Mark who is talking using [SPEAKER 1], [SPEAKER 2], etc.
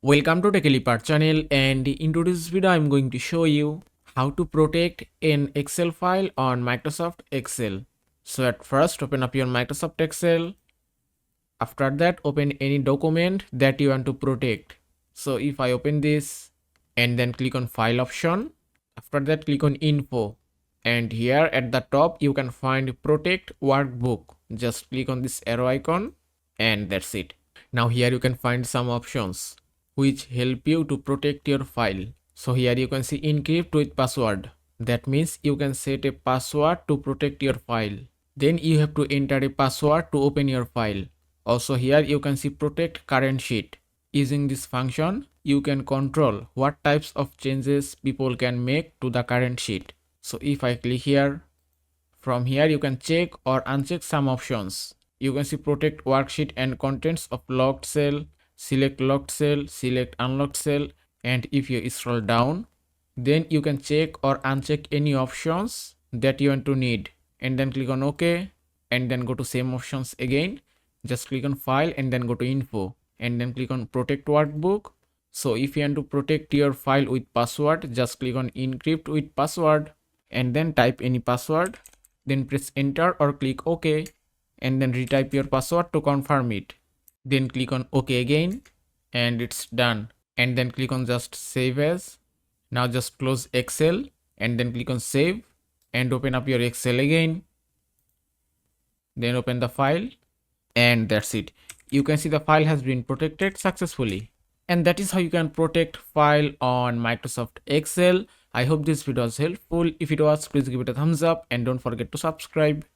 [SPEAKER 1] Welcome to TechElipart channel, and in today's video I'm going to show you how to protect an Excel file on Microsoft Excel. So at first open up your Microsoft Excel. After that open any document that you want to protect. So if I open this and then click on file option, after that click on info, and here at the top you can find protect workbook. Just click on this arrow icon and that's it. Now here you can find some options which help you to protect your file. So here you can see encrypt with password. That means you can set a password to protect your file. Then you have to enter a password to open your file. Also here you can see protect current sheet. Using this function, you can control what types of changes people can make to the current sheet. So if I click here, from here you can check or uncheck some options. You can see protect worksheet and contents of locked cell, select locked cell, select unlocked cell, and if you scroll down, then you can check or uncheck any options that you want to need, and then click on OK, and then go to same options again. Just click on file and then go to info and then click on protect workbook. So if you want to protect your file with password, just click on encrypt with password and then type any password, then press enter or click OK, and then retype your password to confirm it. Then click on OK again and it's done, and then click on just save as. Now just close Excel and then click on save and open up your Excel again, then open the file, and that's it. You can see the file has been protected successfully. And that is how you can protect file on Microsoft Excel. I hope this video was helpful. If it was, please give it a thumbs up and don't forget to subscribe.